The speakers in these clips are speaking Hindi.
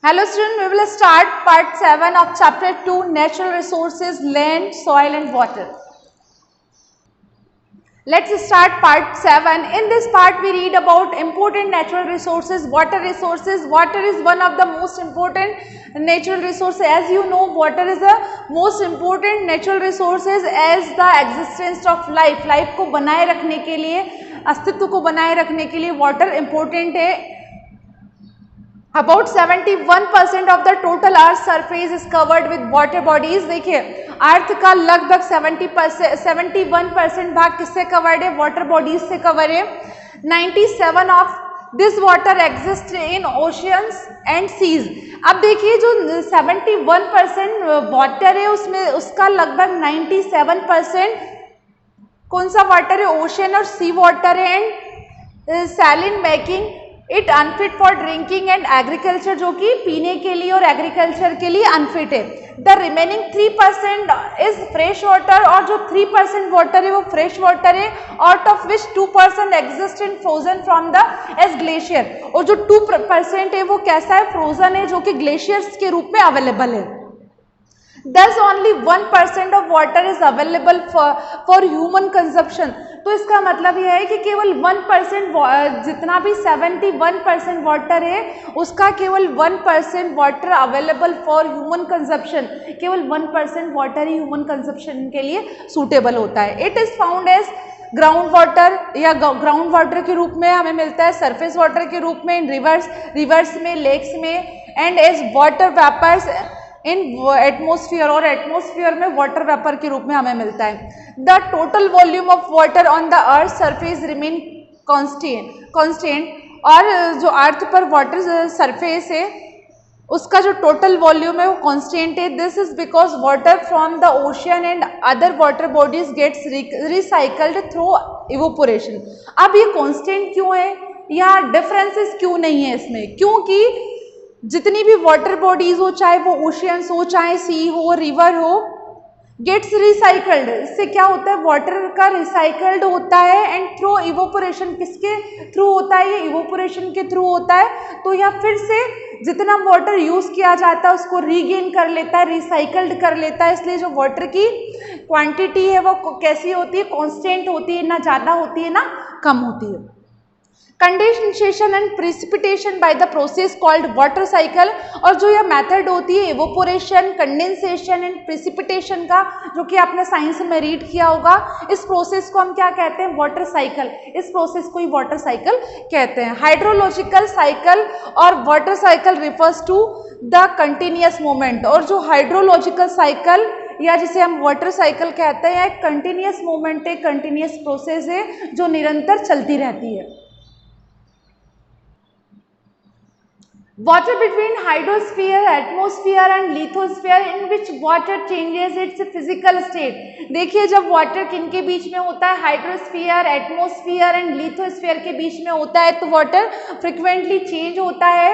Hello students, we will start part 7 of chapter 2 natural resources, land, soil and water. Let's start part 7. In this part we read about important natural resources, water resources. Water is one of the most important natural resources. As you know, water is the most important natural resources as the existence of life. Life को बनाए रखने के लिए, अस्तित्व को बनाए रखने के लिए water important है. About 71% of the total Earth surface is covered with water bodies. देखिए अर्थ का लगभग 71% भाग किससे कवर्ड है? वाटर बॉडीज से कवर है. 97 of this water exist in oceans and seas. अब देखिए जो 71% वाटर है उसमें उसका लगभग 97% कौन सा वाटर है? ओशियन और सी वाटर है. And saline making it unfit for drinking and agriculture, जो कि पीने के लिए और एग्रीकल्चर के लिए अनफिट है. The remaining 3% is fresh water, और जो 3% वाटर है वो फ्रेश वाटर है. Out of which 2% exist in frozen from the as glacier, और जो 2% है वो कैसा है? फ्रोजन है, जो कि ग्लेशियर्स के रूप में अवेलेबल है. Thus only 1% of water is available for human consumption. तो इसका मतलब यह है कि केवल 1%, जितना भी 71% वाटर है उसका केवल 1% water available for human consumption. केवल 1% वाटर ही ह्यूमन कंजप्शन के लिए सूटेबल होता है. It is found as ground water या ग्राउंड वाटर के रूप में हमें मिलता है, सरफेस वाटर के रूप में, इन रिवर्स में, लेक्स में, and as water vapours in atmosphere, और एटमोस्फियर में वाटर वेपर के रूप में हमें मिलता है. The total volume of water on the earth surface remain constant, और जो अर्थ पर वाटर सरफेस है उसका जो टोटल वॉल्यूम है वो कांस्टेंट है. This is because water from the ocean and other water bodies gets recycled through evaporation. अब ये कांस्टेंट क्यों है या डिफरेंसेस क्यों नहीं है इसमें? क्योंकि जितनी भी वाटर बॉडीज हो, चाहे वो ओशियंस हो, चाहे सी हो, रिवर हो, गेट्स रिसाइकल्ड. इससे क्या होता है? वाटर का रिसाइकल्ड होता है. एंड थ्रू इवोपोरेशन, किसके थ्रू होता है? ये इवोपोरेशन के थ्रू होता है. तो यह फिर से जितना वाटर यूज किया जाता है उसको रीगेन कर लेता है, रिसाइकल्ड कर लेता है. इसलिए जो वाटर की क्वांटिटी है वो कैसी होती है? कांस्टेंट होती है, ना ज़्यादा होती है ना कम होती है. Condensation and precipitation by the process called water cycle, और जो यह मेथड होती है इवोपोरेशन, कंडेंसेशन एंड प्रिसिपिटेशन का, जो कि आपने साइंस में रीड किया होगा, इस प्रोसेस को हम क्या कहते हैं? Water cycle. इस प्रोसेस को ही वाटर साइकिल कहते हैं. हाइड्रोलॉजिकल साइकिल और water cycle refers to the continuous movement, और जो हाइड्रोलॉजिकल साइकिल या जिसे हम वाटर साइकिल कहते हैं एक कंटिन्यूअस मूवमेंट है, कंटिन्यूअस प्रोसेस है जो निरंतर चलती रहती है. Water between hydrosphere, atmosphere and lithosphere in which water changes its physical state. देखिए जब वाटर किन के बीच में होता है? हाइड्रोस्फीयर, एटमोस्फियर एंड लिथोस्फीयर के बीच में होता है. तो वाटर फ्रिक्वेंटली चेंज होता है.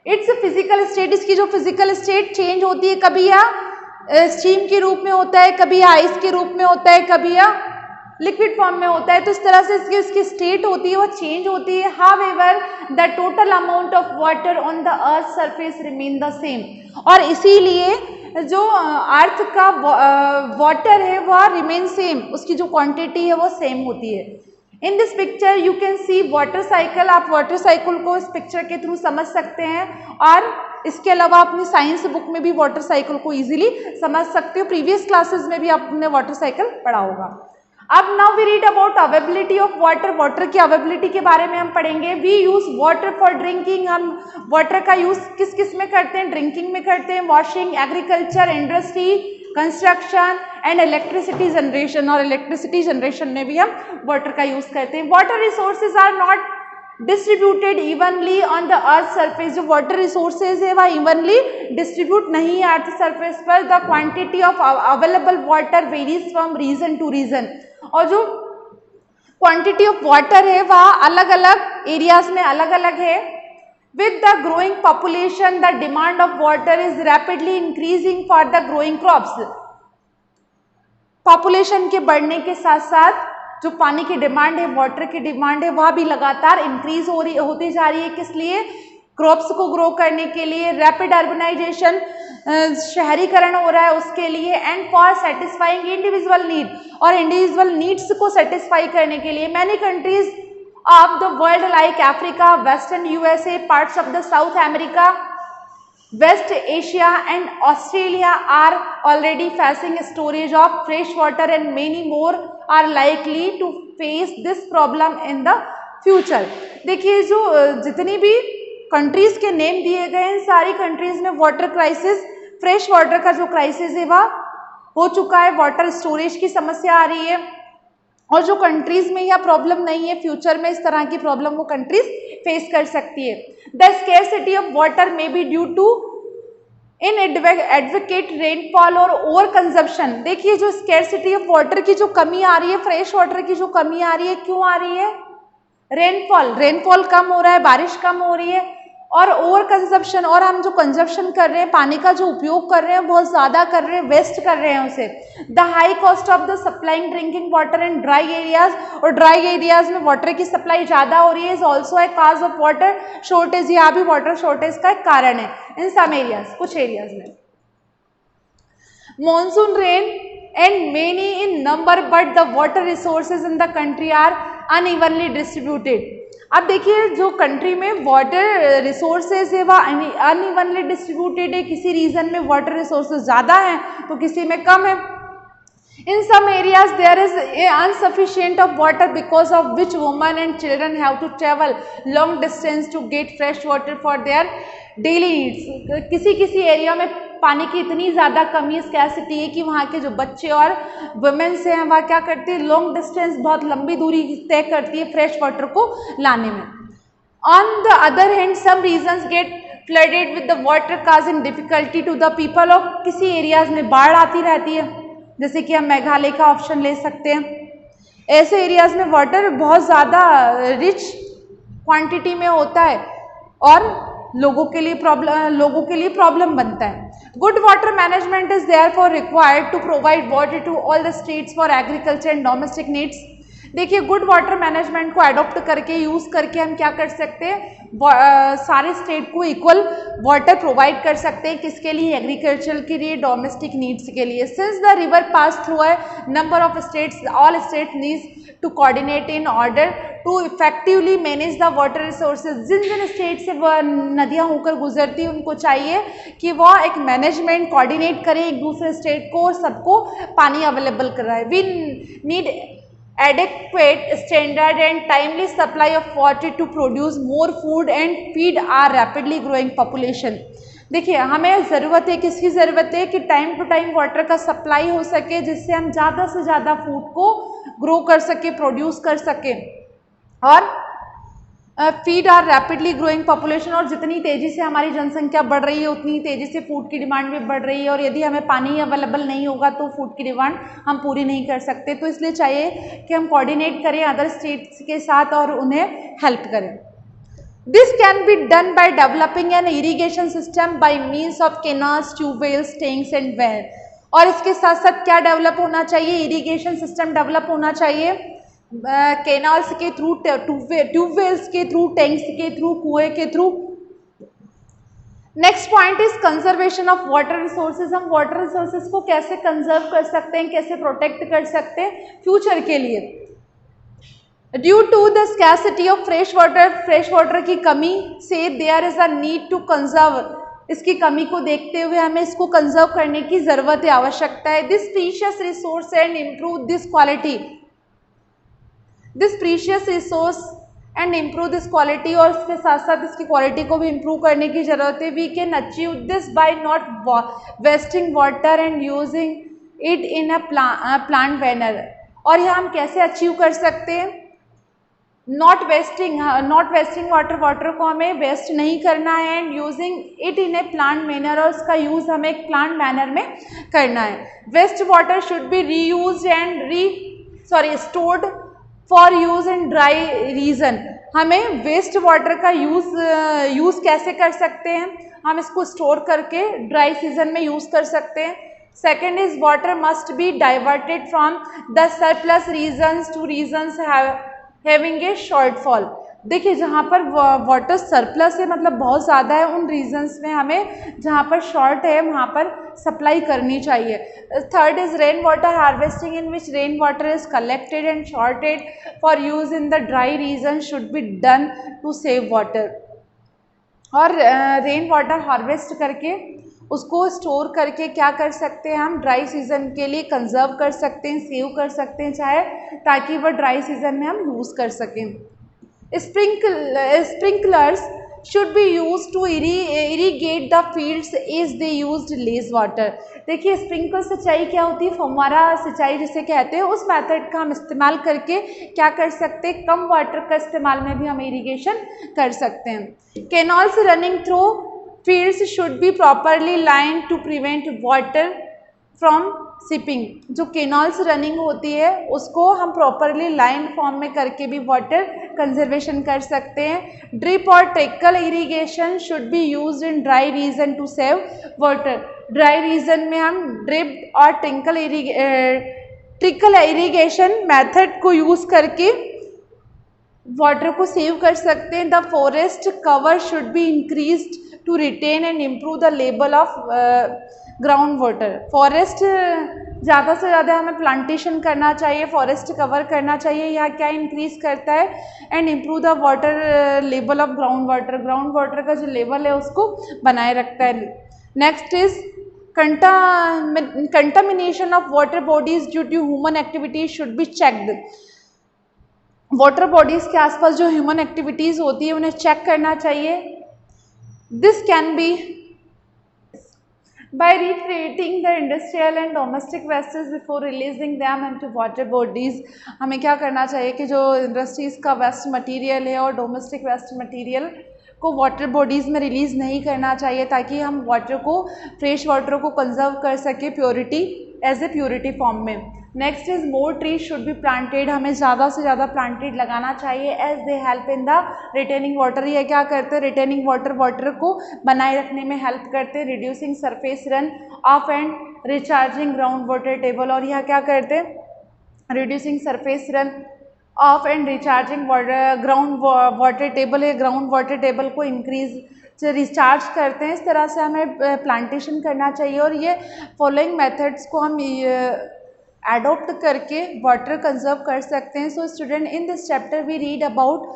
इट्स फिजिकल स्टेट, इसकी जो फिजिकल स्टेट चेंज होती है, कभी या स्टीम के रूप में होता है, कभी आइस के रूप में होता है, कभी या लिक्विड फॉर्म में होता है. तो इस तरह से इसकी स्टेट होती है वो चेंज होती है. However the total amount of water on the earth surface remain the same, और इसीलिए जो अर्थ का वाटर है वह रिमेन सेम, उसकी जो क्वांटिटी है वो सेम होती है. In this picture you can see water cycle. आप वाटर साइकिल को इस पिक्चर के थ्रू समझ सकते हैं, और इसके अलावा अपनी साइंस बुक में भी वाटर साइकिल को इजीली समझ सकते हो. प्रीवियस क्लासेस में भी आपने वाटर साइकिल पढ़ा होगा. अब now we read about availability of water. Water की अवेबिलिटी के बारे में हम पढ़ेंगे. We use water for drinking. हम वाटर का यूज किस किस में करते हैं? ड्रिंकिंग में करते हैं, washing, agriculture, industry, construction and electricity generation, और इलेक्ट्रिसिटी जनरेशन में भी हम वाटर का यूज करते हैं. Water resources are not distributed evenly on the earth surface. जो वाटर रिसोर्सेज है वह इवनली डिस्ट्रीब्यूट नहीं है अर्थ सरफेस पर. The quantity of available water varies from region to region, और जो क्वांटिटी ऑफ वाटर है वह अलग अलग एरियाज में अलग अलग है. With the growing population the demand of water is rapidly increasing for the growing crops. Population के बढ़ने के साथ साथ जो पानी की डिमांड है, वाटर की डिमांड है, वह भी लगातार इंक्रीज होती जा रही है. किस लिए? क्रॉप्स को ग्रो करने के लिए, रैपिड अर्बनाइजेशन शहरीकरण हो रहा है उसके लिए, and for satisfying individual need, और इंडिविजुअल नीड्स को सेटिस्फाई करने के लिए many countries of the world like Africa, western USA, parts of the south America, West Asia and Australia are already facing storage of fresh water and many more are likely to face this problem in the future। देखिए जो जितनी भी कंट्रीज के नेम दिए गए हैं, सारी कंट्रीज में वाटर क्राइसिस, फ्रेश वाटर का जो क्राइसिस है वह हो चुका है, वाटर स्टोरेज की समस्या आ रही है, और जो कंट्रीज में यह प्रॉब्लम नहीं है, फ्यूचर में इस तरह की प्रॉब्लम वो कंट्रीज फेस कर सकती है। The scarcity of water may be due to inadequate rainfall और ओवर कंजप्शन। देखिए जो स्केर्सिटी ऑफ वाटर की जो कमी आ रही है, फ्रेश वाटर की जो कमी आ रही है, क्यों आ रही है? रेनफॉल कम हो रहा है, बारिश कम हो रही है, और ओवर कंजप्शन, और हम जो कंजप्शन कर रहे हैं, पानी का जो उपयोग कर रहे हैं बहुत ज़्यादा कर रहे हैं, वेस्ट कर रहे हैं उसे। The high cost of the supplying drinking water in dry areas, और ड्राई एरियाज में वाटर की सप्लाई ज़्यादा हो रही है, is also a cause of water shortage. यहाँ भी वाटर शॉर्टेज का एक कारण है इन सम एरियाज, कुछ एरियाज में। Monsoon rain and many in number but the water resources in the country are unevenly distributed. अब देखिए जो कंट्री में वाटर रिसोर्सेज है वह अनइवनली डिस्ट्रीब्यूटेड है, किसी रीजन में वाटर रिसोर्सेज ज़्यादा हैं तो किसी में कम है। In some areas there is insufficient of water because of which women and children have to travel long distance to get fresh water for their daily needs। किसी एरिया में पानी की इतनी ज़्यादा कमी, स्कैसिटी है कि वहाँ के जो बच्चे और वुमेन्स हैं वह क्या करती है, लॉन्ग डिस्टेंस, बहुत लंबी दूरी तय करती है फ्रेश वाटर को लाने में। On the other hand, some regions get flooded with the water causing difficulty to the people of किसी एरियाज में बाढ़ आती रहती है, जैसे कि हम मेघालय का ऑप्शन ले सकते हैं। ऐसे एरियाज में वाटर बहुत ज़्यादा रिच क्वांटिटी में होता है और लोगों के लिए प्रॉब्लम बनता है। Good water management is therefore required to provide water to all the states for agriculture and domestic needs. देखिए गुड वाटर मैनेजमेंट को अडॉप्ट करके, यूज़ करके हम क्या कर सकते हैं, सारे स्टेट को इक्वल वाटर प्रोवाइड कर सकते हैं, किसके लिए, एग्रीकल्चर के लिए, डोमेस्टिक नीड्स के लिए। Since the river pass through a number of states, all state needs to coordinate in order to effectively manage the water resources. जिन जिन स्टेट से वह नदियाँ होकर गुजरती हैं उनको चाहिए कि वह एक मैनेजमेंट कोऑर्डिनेट करें एक दूसरे स्टेट को और सबको पानी अवेलेबल कराए। We need adequate standard and timely supply of water to produce more food and feed our rapidly growing population। देखिए हमें ज़रूरत है, किसकी ज़रूरत है कि टाइम टू टाइम वाटर का सप्लाई हो सके, जिससे हम ज़्यादा से ज़्यादा फूड को ग्रो कर सके, प्रोड्यूस कर सके, और feed are rapidly growing population. और जितनी तेज़ी से हमारी जनसंख्या बढ़ रही है उतनी तेज़ी से फूड की डिमांड भी बढ़ रही है, और यदि हमें पानी अवेलेबल नहीं होगा तो फूड की डिमांड हम पूरी नहीं कर सकते। तो इसलिए चाहिए कि हम कोऑर्डिनेट करें अदर स्टेट्स के साथ और उन्हें हेल्प करें। This can be done by developing N irrigation system by means of canals, tube wells, tanks and well. और इसके साथ साथ क्या डेवलप होना चाहिए, इरीगेशन सिस्टम डेवलप होना चाहिए, कैनाल्स के थ्रू, ट्यूबवेल्स के थ्रू, टैंक्स के थ्रू, कुएं के through. Next point is conservation of water resources. हम वाटर रिसोर्सेज को कैसे कंजर्व कर सकते हैं, कैसे प्रोटेक्ट कर सकते हैं फ्यूचर के लिए। Due to the scarcity of fresh water की कमी से there is a need to conserve. इसकी कमी को देखते हुए हमें इसको कंजर्व करने की जरूरत है, आवश्यकता है। This precious resource and improve this quality, this precious resource and improve this quality, और इसके साथ साथ इसकी क्वालिटी को भी इम्प्रूव करने की जरूरत है। We can achieve this by not wasting water and using it in a planned manner. और यह हम कैसे अचीव कर सकते हैं, नॉट वेस्टिंग वाटर को हमें वेस्ट नहीं करना है, and using it in A plant manner, और उसका यूज़ हमें एक प्लांट मैनर में करना है। Waste water should be reuse and stored for use in dry region. हमें वेस्ट वाटर का यूज़ कैसे कर सकते हैं, हम इसको स्टोर करके ड्राई सीजन में यूज़ कर सकते हैं। Second is water must be diverted from the surplus reasons two reasons having a shortfall. देखिए जहाँ पर वाटर सरप्लस है, मतलब बहुत ज़्यादा है, उन रीजन्स में हमें जहाँ पर शॉर्ट है वहाँ पर सप्लाई करनी चाहिए। Third is rain water harvesting, in which rain water is collected and stored for use in the dry region should be done to save water. और रेन वाटर हार्वेस्ट करके उसको स्टोर करके क्या कर सकते हैं हम, ड्राई सीजन के लिए कंजर्व कर सकते हैं, सेव कर सकते हैं चाहे, ताकि वह ड्राई सीजन में हम यूज़ कर सकें। Sprinklers should be used to irrigate the fields as they used less water। देखिए स्प्रिंकल सिंचाई क्या होती है, फव्वारा सिंचाई जिसे कहते हैं, उस मेथड का हम इस्तेमाल करके क्या कर सकते हैं, कम वाटर का इस्तेमाल में भी हम इरिगेशन कर सकते हैं। Canals running through fields should be properly line to prevent water from seeping. जो केनॉल्स रनिंग होती है उसको हम प्रॉपरली लाइन फॉर्म में करके भी वाटर कंजर्वेशन कर सकते हैं। ड्रिप और trickle irrigation should be used in dry region to save water. Dry region में हम ड्रिप और ट्रिकल इरिगेशन मेथड को यूज़ करके वाटर को सेव कर सकते हैं। The forest cover should be increased to retain and improve the level of ground water. Forest ज़्यादा से ज़्यादा हमें प्लांटेशन करना चाहिए, फॉरेस्ट कवर करना चाहिए। यह क्या इंक्रीज करता है, and improve the water level of ground water. Ground water का जो लेवल है उसको बनाए रखता है। Next is contamination of water bodies due to human activities should be checked. Water bodies के आसपास जो ह्यूमन एक्टिविटीज होती है उन्हें चेक करना चाहिए। This can be by recreating the industrial and domestic wastes before releasing them into water bodies। हमें क्या करना चाहिए कि जो इंडस्ट्रीज़ का वेस्ट मटेरियल है और डोमेस्टिक वेस्ट मटेरियल को वाटर बॉडीज़ में रिलीज़ नहीं करना चाहिए, ताकि हम वाटर को, फ्रेश वाटर को कंजर्व कर सके purity, as a purity form में। Next is more trees should be planted. हमें ज़्यादा से ज़्यादा प्लांटेड लगाना चाहिए, as they help in the retaining water. ये क्या करते हैं, रिटेनिंग वाटर को बनाए रखने में हेल्प करते हैं। Reducing surface run of and recharging ground water table. और यह क्या करते हैं, reducing surface run of and recharging ground water table है, ग्राउंड वाटर टेबल को इंक्रीज रिचार्ज करते हैं। इस तरह से हमें प्लांटेशन करना चाहिए, और ये फॉलोइंग मेथड्स को हम एडोप्ट करके वाटर कंजर्व कर सकते हैं। So student, in this chapter we read about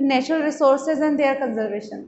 natural resources and their conservation.